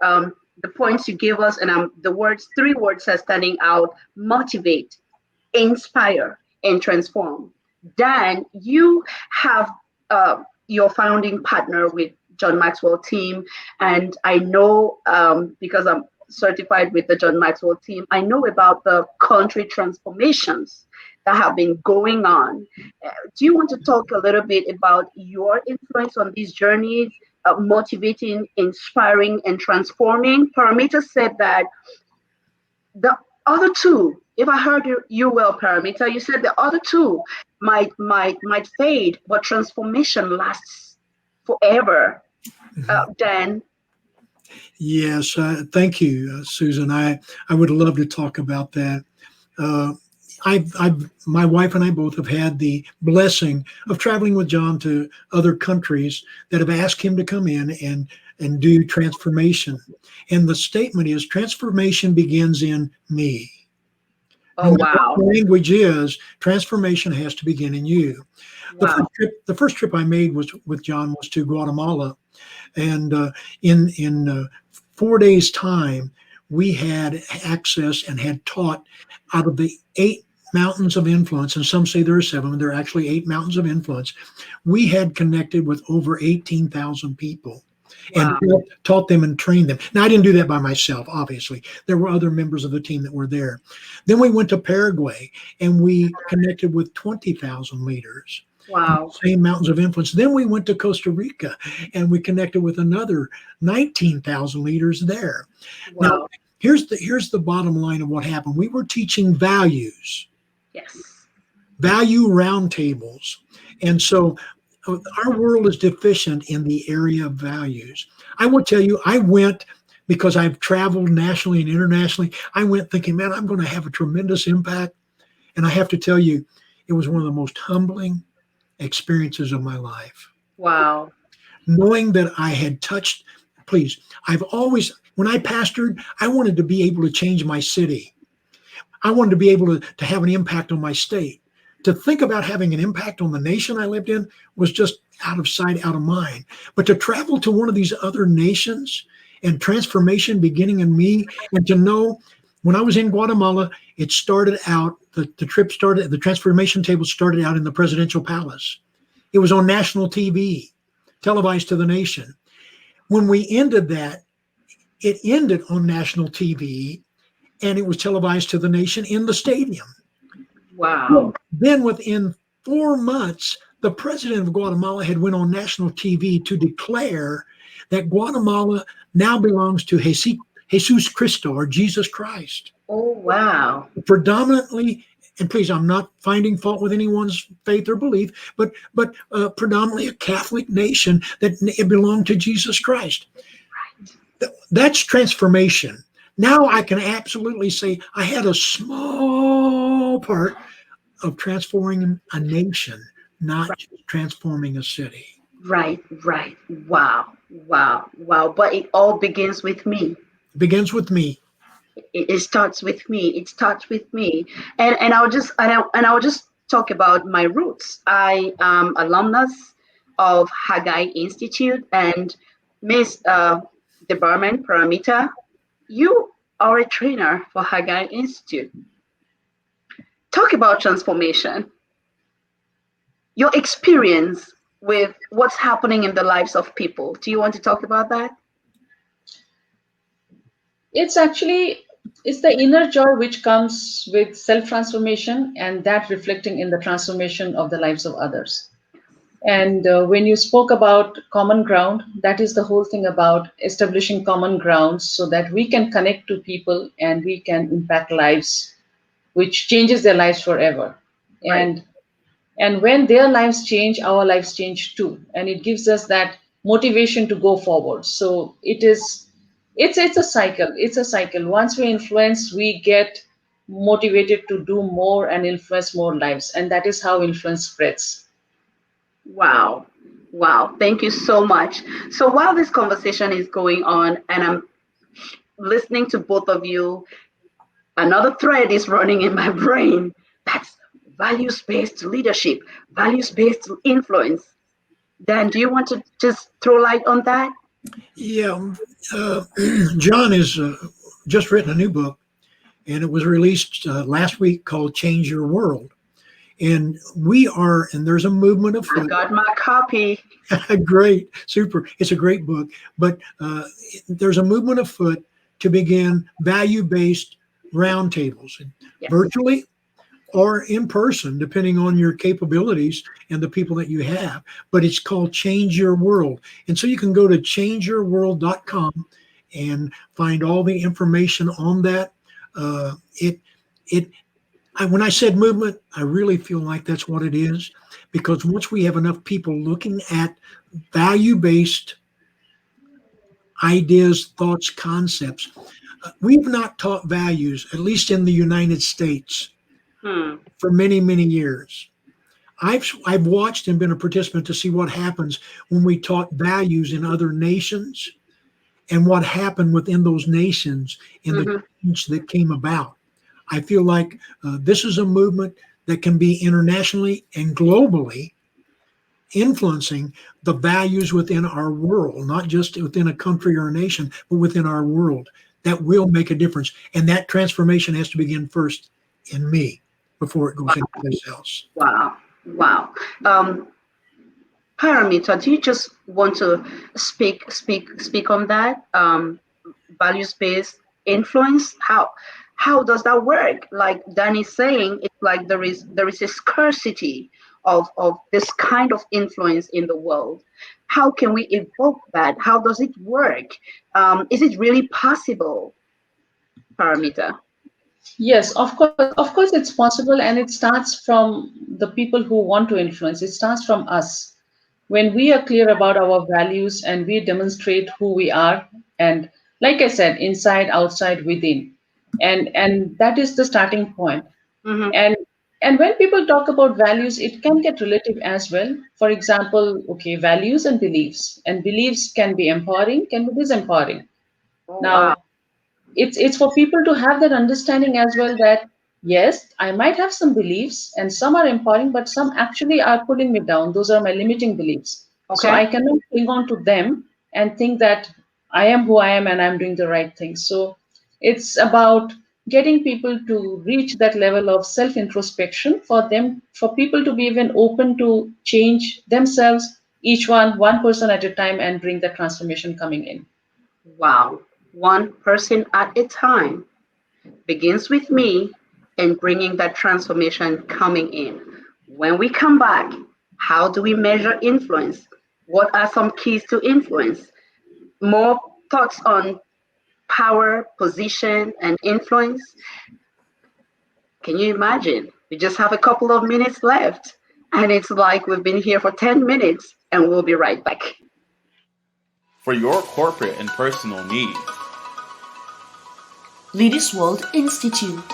A: the points you gave us, and the 3 words are standing out: motivate, inspire, and transform. Dan, you have your founding partner with John Maxwell team, and I know because I'm certified with the John Maxwell team, I know about the country transformations that have been going on. Do you want to talk a little bit about your influence on these journeys, motivating, inspiring, and transforming? Paramita said that the other two, if I heard you well, Paramita, you said the other two might fade, but transformation lasts forever. Dan?
B: Yes, thank you, Susan. I would love to talk about that. My wife and I both have had the blessing of traveling with John to other countries that have asked him to come in and do transformation. And the statement is, transformation begins in me. No
A: Oh,
B: matter what
A: wow.
B: the language is, transformation has to begin in you.
A: Wow.
B: The first trip I made was with John was to Guatemala, and in 4 days' time, we had access and had taught out of the 8 mountains of influence, and some say there are 7, but there are actually 8 mountains of influence. We had connected with over 18,000 people and
A: Wow.
B: taught them and trained them. Now, I didn't do that by myself, obviously. There were other members of the team that were there. Then we went to Paraguay and we connected with 20,000 leaders.
A: Wow.
B: Same mountains of influence. Then we went to Costa Rica and we connected with another 19,000 leaders there. Now,
A: Wow.
B: here's the bottom line of what happened. We were teaching values,
A: Yes.
B: value roundtables. And so our world is deficient in the area of values. I will tell you, I went because I've traveled nationally and internationally. I went thinking, man, I'm going to have a tremendous impact. And I have to tell you, it was one of the most humbling experiences of my life.
A: Wow.
B: Knowing that I had touched, please, I've always, when I pastored, I wanted to be able to change my city. I wanted to be able to have an impact on my state. To think about having an impact on the nation I lived in was just out of sight, out of mind. But to travel to one of these other nations and transformation beginning in me, and to know when I was in Guatemala, it started out, the trip started, the transformation table started out in the presidential palace. It was on national TV, televised to the nation. When we ended that, it ended on national TV and it was televised to the nation in the stadium.
A: Wow.
B: Then within 4 months, the president of Guatemala had went on national TV to declare that Guatemala now belongs to Jesus Christo, or Jesus Christ.
A: Oh, wow.
B: Predominantly, and please, I'm not finding fault with anyone's faith or belief, but predominantly a Catholic nation that it belonged to Jesus Christ. That's transformation. Now I can absolutely say I had a small part of transforming a nation, not just transforming a city.
A: Right, right. Wow, wow, wow. But it all begins with me.
B: It begins with me.
A: It starts with me. It starts with me. And I'll just talk about my roots. I am alumnus of Haggai Institute, and Miss Debbarman Paramita, you are a trainer for Haggai Institute. Talk about transformation. Your experience with what's happening in the lives of people. Do you want to talk about that?
C: It's actually it's the inner joy which comes with self-transformation and that reflecting in the transformation of the lives of others. And when you spoke about common ground, that is the whole thing about establishing common grounds so that we can connect to people and we can impact lives, which changes their lives forever.
A: Right.
C: And when their lives change, our lives change too, and it gives us that motivation to go forward. So it's a cycle. It's a cycle. Once we influence, we get motivated to do more and influence more lives, and that is how influence spreads.
A: Wow. Wow. Thank you so much. So while this conversation is going on and I'm listening to both of you, another thread is running in my brain. That's values-based leadership, values-based influence. Dan, do you want to just throw light on that?
B: Yeah, John has just written a new book, and it was released last week called "Change Your World." And there's a movement
A: I
B: afoot.
A: got my copy.
B: Great, super. It's a great book, but there's a movement afoot to begin value-based roundtables,
A: Yes.
B: virtually or in person, depending on your capabilities and the people that you have. But it's called Change Your World. And so you can go to changeyourworld.com and find all the information on that. When I said movement, I really feel like that's what it is, because once we have enough people looking at value-based ideas, thoughts, concepts, we've not taught values, at least in the United States, for many, many years. I've watched and been a participant to see what happens when we taught values in other nations and what happened within those nations in the change that came about. I feel like this is a movement that can be internationally and globally influencing the values within our world, not just within a country or a nation, but within our world. That will make a difference. And that transformation has to begin first in me before it goes anyplace else.
A: Wow. Wow. Paramita, do you just want to speak on that? Values-based influence. How does that work? Like Danny's saying, it's like there is a scarcity of this kind of influence in the world. How can we evoke that? How does it work? Is it really possible, Paramita?
C: Yes, of course, it's possible, and it starts from the people who want to influence. It starts from us. When we are clear about our values and we demonstrate who we are, and like I said, inside, outside, within, and that is the starting point.
A: Mm-hmm.
C: And when people talk about values, it can get relative as well. For example, okay, values and beliefs can be empowering, can be disempowering.
A: Oh, wow.
C: Now, it's for people to have that understanding as well, that yes, I might have some beliefs and some are empowering, but some actually are pulling me down. Those are my limiting beliefs, so
A: Okay.
C: I cannot cling on to them and think that I am who I am and I'm doing the right thing. So it's about getting people to reach that level of self introspection, for people to be even open to change themselves, each one person at a time, and bring that transformation coming in.
A: Wow. One person at a time begins with me and bringing that transformation coming in. When we come back, how do we measure influence? What are some keys to influence? More thoughts on power, position, and influence. Can you imagine? We just have a couple of minutes left, and it's like we've been here for 10 minutes, and we'll be right back.
D: For your corporate and personal needs.
E: Leaders World Institute,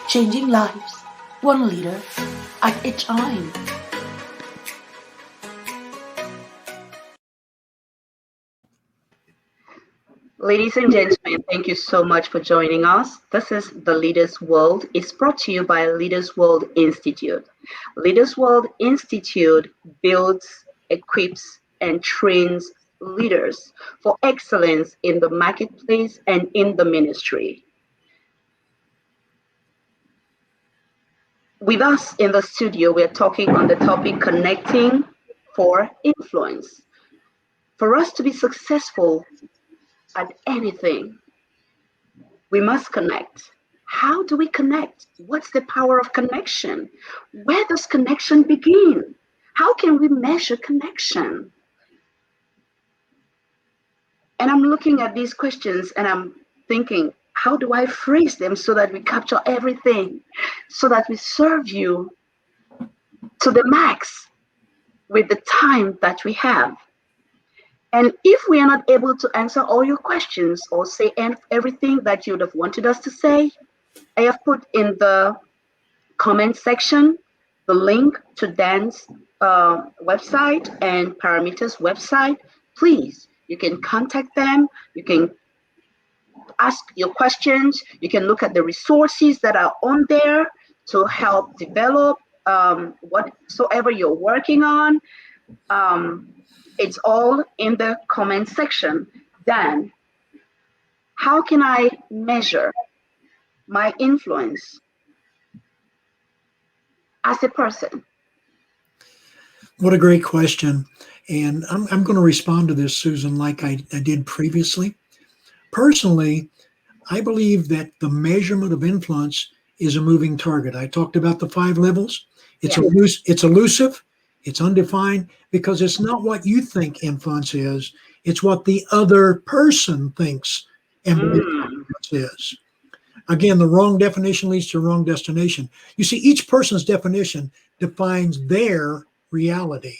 E: changing lives, one leader at a time.
A: Ladies and gentlemen, thank you so much for joining us. This is The Leaders World. It's brought to you by Leaders World Institute. Leaders World Institute builds, equips, and trains leaders for excellence in the marketplace and in the ministry. With us in the studio, we're talking on the topic connecting for influence. For us to be successful at anything, we must connect. How do we connect? What's the power of connection? Where does connection begin? How can we measure connection? And I'm looking at these questions and I'm thinking, how do I phrase them so that we capture everything, so that we serve you to the max with the time that we have? And if we are not able to answer all your questions or say everything that you would have wanted us to say, I have put in the comment section the link to Dan's website and Paramita's website. Please, you can contact them. You can ask your questions. You can look at the resources that are on there to help develop whatsoever you're working on. It's all in the comment section. Dan, how can I measure my influence as a person?
B: What a great question. And I'm going to respond to this, Susan, like I did previously. Personally, I believe that the measurement of influence is a moving target. I talked about the 5 levels. It's it's elusive, it's undefined, because it's not what you think influence is. It's what the other person thinks and believes influence is. Again, the wrong definition leads to wrong destination. You see, each person's definition defines their reality.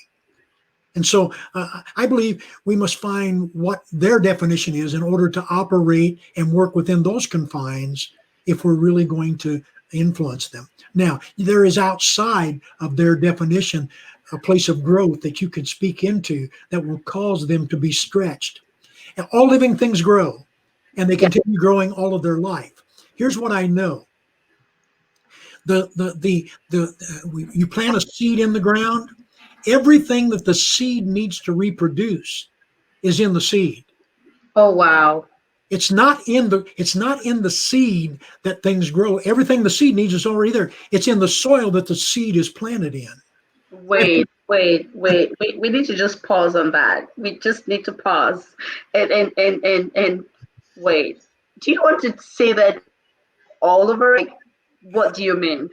B: And so I believe we must find what their definition is in order to operate and work within those confines if we're really going to influence them. Now, there is outside of their definition a place of growth that you can speak into that will cause them to be stretched. And all living things grow, and they continue growing all of their life. Here's what I know. You plant a seed in the ground. Everything that the seed needs to reproduce is in the seed.
A: Oh wow.
B: It's not in the seed that things grow. Everything the seed needs is already there. It's in the soil that the seed is planted in.
A: Wait. We need to just pause on that. We just need to pause and wait. Do you want to say that all over? Like, what do you mean?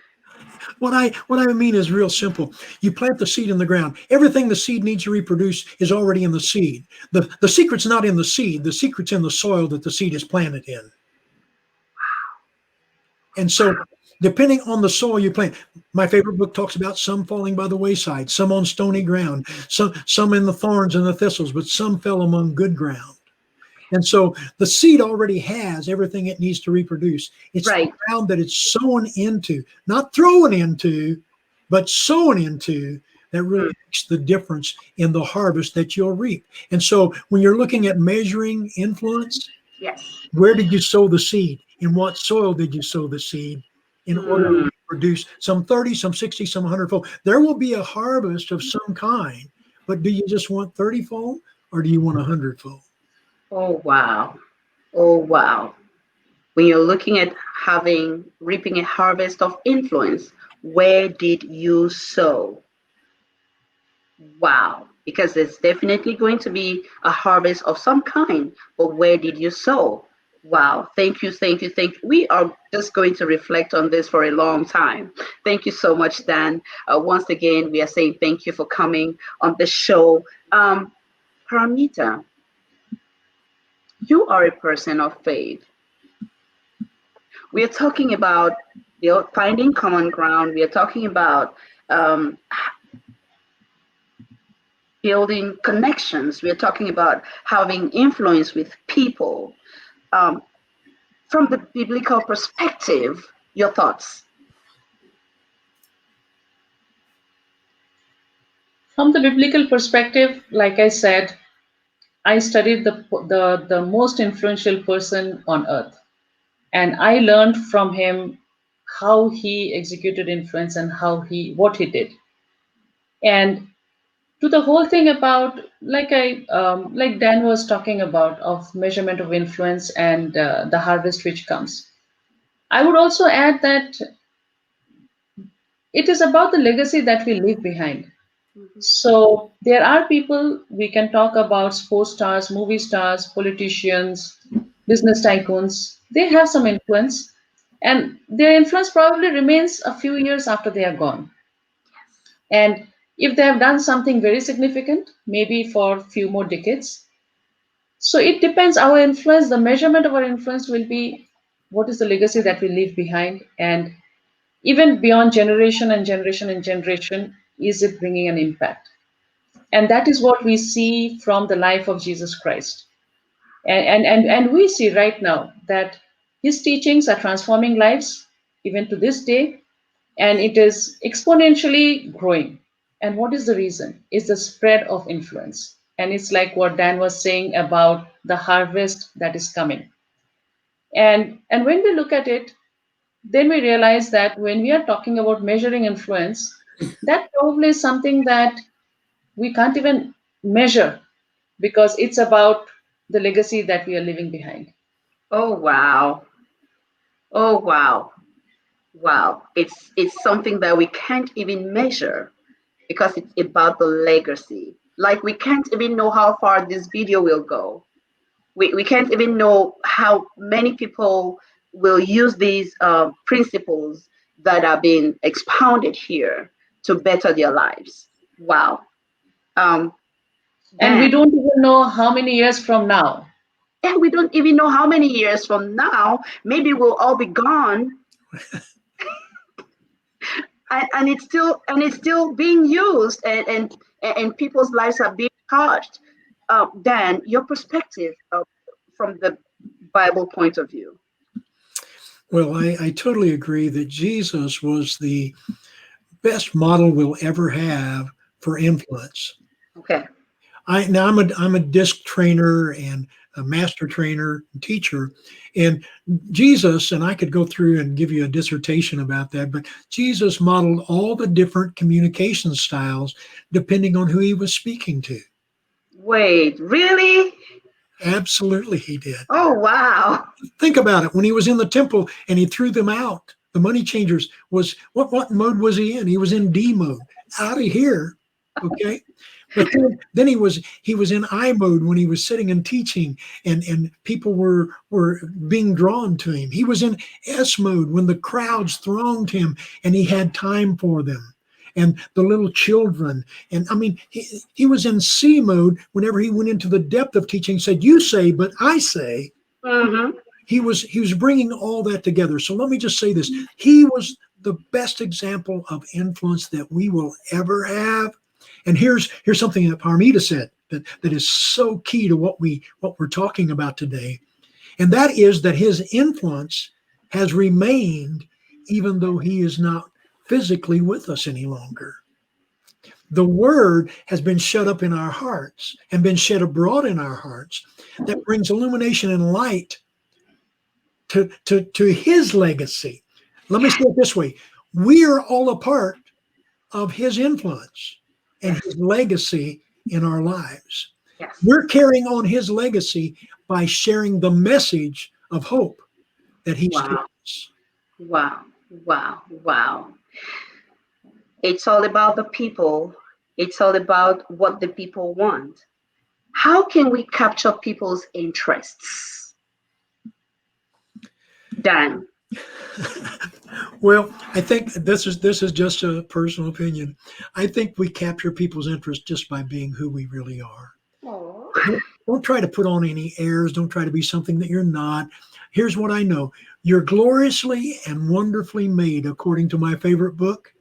B: What I mean is real simple. You plant the seed in the ground. Everything the seed needs to reproduce is already in the seed. The secret's not in the seed. The secret's in the soil that the seed is planted in. And so, depending on the soil you plant, my favorite book talks about some falling by the wayside, some on stony ground, some in the thorns and the thistles, but some fell among good ground. And so the seed already has everything it needs to reproduce. It's
A: Right.
B: the ground that it's sown into, not thrown into, but sown into, that really makes the difference in the harvest that you'll reap. And so when you're looking at measuring influence,
A: Yes.
B: where did you sow the seed? In what soil did you sow the seed in order to produce some 30, some 60, some 100-fold? There will be a harvest of some kind, but do you just want 30-fold or do you want 100-fold?
A: Oh wow. Oh wow. When you're looking at reaping a harvest of influence, where did you sow? Wow. Because there's definitely going to be a harvest of some kind, but where did you sow? Wow. Thank you. We are just going to reflect on this for a long time. Thank you so much, Dan. Once again, we are saying thank you for coming on the show. Paramita, you are a person of faith. We are talking about finding common ground. We are talking about um, building connections. We are talking about having influence with people. Um, from the biblical perspective, your thoughts?
C: From the biblical perspective, like I said, I studied the most influential person on earth, and I learned from him how he executed influence and what he did. And to the whole thing about, like Dan was talking about, of measurement of influence and the harvest which comes. I would also add that it is about the legacy that we leave behind.
A: Mhm.
C: So there are people, we can talk about sports stars, movie stars, politicians, business tycoons. They have some influence, and their influence probably remains a few years after they are gone. And if they have done something very significant, maybe for a few more decades. So it depends. Our influence, the measurement of our influence will be what is the legacy that we leave behind, and even beyond generation and generation and generation, is it bringing an impact? And that is what we see from the life of Jesus Christ. And we see right now that his teachings are transforming lives even to this day, and it is exponentially growing. And what is the reason? It's the spread of influence. And it's like what Dan was saying about the harvest that is coming. And when we look at it, then we realize that when we are talking about measuring influence, that probably is something that we can't even measure, because it's about the legacy that we are leaving behind.
A: Oh wow. Oh wow. Wow. It's something that we can't even measure because it's about the legacy. Like we can't even know how far this video will go. We can't even know how many people will use these principles that are being expounded here to better their lives. Wow. Um,
C: And
A: Dan,
C: we don't even know how many years from now.
A: and we don't even know how many years from now, maybe we'll all be gone, and it's still being used, and people's lives are being touched. Dan, your perspective from the Bible point of view.
B: Well, I totally agree that Jesus was the best model we'll ever have for influence.
A: Okay.
B: I'm a disc trainer and a master trainer and teacher, and Jesus, and I could go through and give you a dissertation about that, but Jesus modeled all the different communication styles depending on who he was speaking to.
A: Wait, really?
B: Absolutely, he did.
A: Oh, wow.
B: Think about it. When he was in the temple and he threw them out, the money changers, was what mode was he in? He was in D mode. Out of here. Okay. But then he was in I mode when he was sitting and teaching, and people were being drawn to him. He was in S mode when the crowds thronged him and he had time for them and the little children. And I mean, he was in C mode whenever he went into the depth of teaching, said, "You say, but I say."
A: Mm-hmm.
B: He was bringing all that together. So let me just say this: he was the best example of influence that we will ever have. And here's something that Parmita said that is so key to what we're talking about today, and that is that his influence has remained even though he is not physically with us any longer. The word has been shut up in our hearts and been shed abroad in our hearts that brings illumination and light to his legacy. Let me say it this way: we are all a part of his influence and his legacy in our lives.
A: Yes.
B: We're carrying on his legacy by sharing the message of hope that he's given
A: Wow.
B: us.
A: Wow. Wow. Wow. It's all about the people. It's all about what the people want. How can we capture people's interests? Dan.
B: Well, I think this is just a personal opinion. I think we capture people's interest just by being who we really are.
A: Oh.
B: Don't try to put on any airs. Don't try to be something that you're not. Here's what I know: you're gloriously and wonderfully made, according to my favorite book.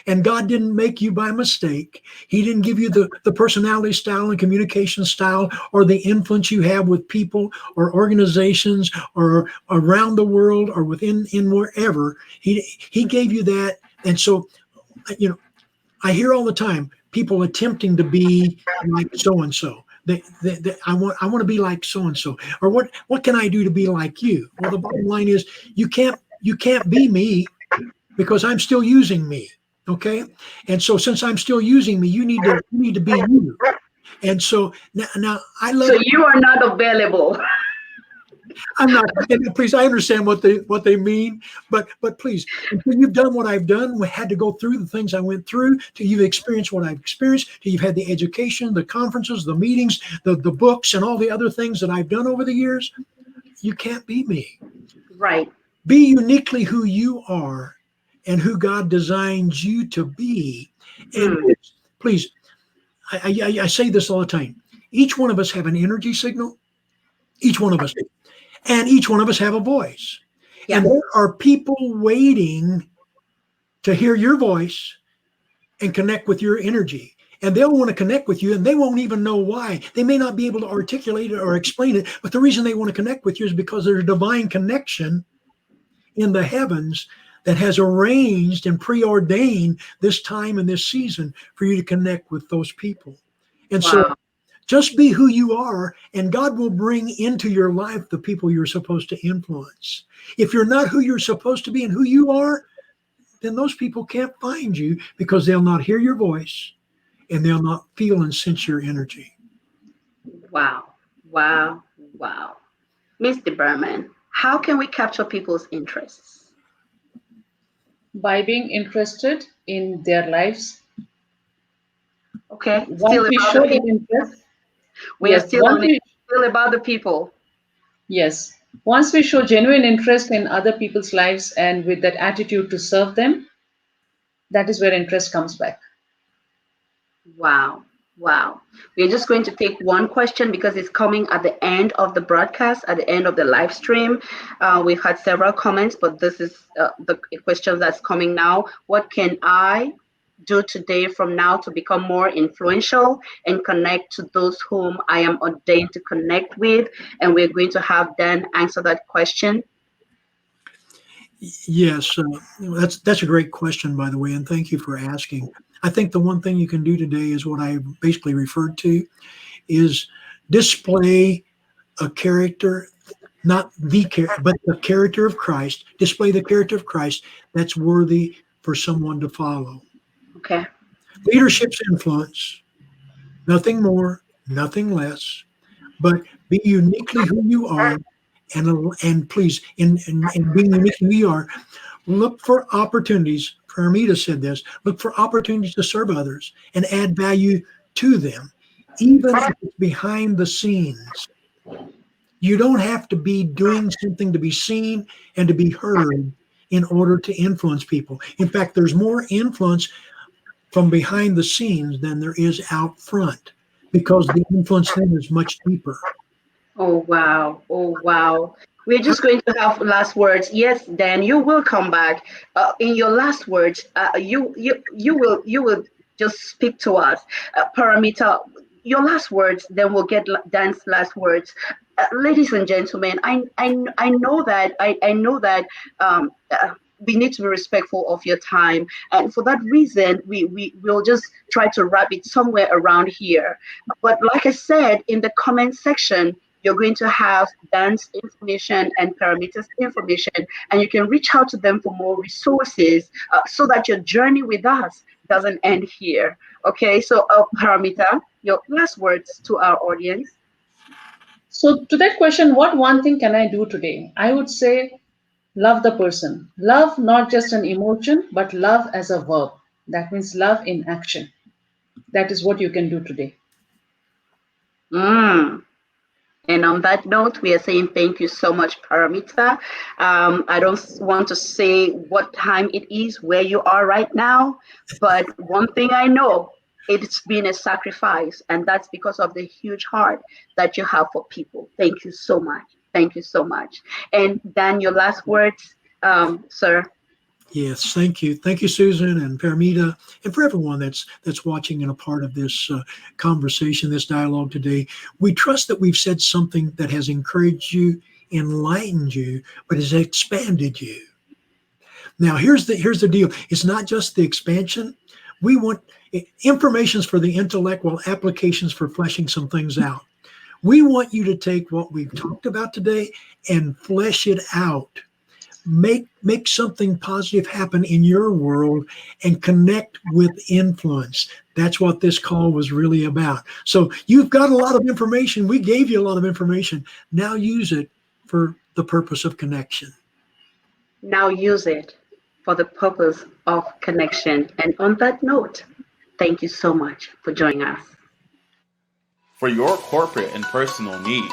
B: And God didn't make you by mistake. He didn't give you the personality style and communication style or the influence you have with people or organizations or around the world or within in wherever. He gave you that. And so, I hear all the time people attempting to be like so and so. I want to be like so and so. Or what can I do to be like you? Well, the bottom line is you can't be me because I'm still using me. Okay, and so since I'm still using me, you need to be you. And so now I love.
A: So you are not available.
B: I'm not. And please, I understand what they mean, but please, until you've done what I've done, we had to go through the things I went through, till you've experienced what I've experienced, till you've had the education, the conferences, the meetings, the books, and all the other things that I've done over the years. You can't be me.
A: Right.
B: Be uniquely who you are and who God designed you to be. And please, I say this all the time. Each one of us have an energy signal. Each one of us. And each one of us have a voice.
A: Yes.
B: And there are people waiting to hear your voice and connect with your energy. And they'll want to connect with you and they won't even know why. They may not be able to articulate it or explain it, but the reason they want to connect with you is because there's a divine connection in the heavens that has arranged and preordained this time and this season for you to connect with those people. And so just be who you are, and God will bring into your life the people you're supposed to influence. If you're not who you're supposed to be and who you are, then those people can't find you because they'll not hear your voice and they'll not feel and sense your energy.
A: Wow. Wow. Wow. Miss Debbarman, how can we capture people's interests?
C: By being interested in their lives.
A: Okay.
C: Once we show them interest,
A: we are still on it. Still about the people.
C: Yes. Once we show genuine interest in other people's lives and with that attitude to serve them, that is where interest comes back.
A: Wow. Wow. We're just going to take one question because it's coming at the end of the broadcast, at the end of the live stream. We've had several comments, but this is the question that's coming now. What can I do today from now to become more influential and connect to those whom I am ordained to connect with? And we're going to have Dan answer that question.
B: Yes, that's a great question, by the way, and thank you for asking. I think the one thing you can do today is what I basically referred to is display a character, not the character, but the character of Christ. Display the character of Christ that's worthy for someone to follow.
A: Okay.
B: Leadership's influence, nothing more, nothing less, but be uniquely who you are, and please, in being uniquely who you are, look for opportunities. Paramita said this: look for opportunities to serve others and add value to them, even if it's behind the scenes. You don't have to be doing something to be seen and to be heard in order to influence people. In fact, there's more influence from behind the scenes than there is out front, because the influence then is much deeper.
A: Oh wow. Oh wow. We're just going to have last words. Yes, Dan, you will come back. In your last words, you will just speak to us. Paramita, your last words, then we'll get Dan's last words. Ladies and gentlemen, I know that I know that we need to be respectful of your time, and for that reason, we will just try to wrap it somewhere around here. But like I said, in the comment section, you're going to have Dan's information and Paramita's information, and you can reach out to them for more resources so that your journey with us doesn't end here. Okay, so Paramita, your last words to our audience.
C: So, to that question, what one thing can I do today? I would say love the person. Love not just an emotion, but love as a verb. That means love in action. That is what you can do today.
A: Mm. And on that note, we are saying thank you so much, Paramita. I don't want to say what time it is where you are right now, but one thing I know, it's been a sacrifice, and that's because of the huge heart that you have for people. Thank you so much. Thank you so much. And Dan, your last words, sir.
B: Yes, thank you. Thank you, Susan and Paramita, and for everyone that's watching and a part of this conversation, this dialogue today. We trust that we've said something that has encouraged you, enlightened you, but has expanded you. Now, here's the deal. It's not just the expansion. We want informations for the intellect, while applications for fleshing some things out. We want you to take what we've talked about today and flesh it out. Make something positive happen in your world and connect with influence. That's what this call was really about. So you've got a lot of information. We gave you a lot of information. Now use it for the purpose of connection.
A: Now use it for the purpose of connection. And on that note, thank you so much for joining us.
D: For your corporate and personal needs.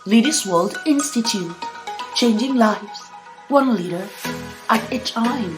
E: Leaders World Institute. Changing lives, one leader at a time.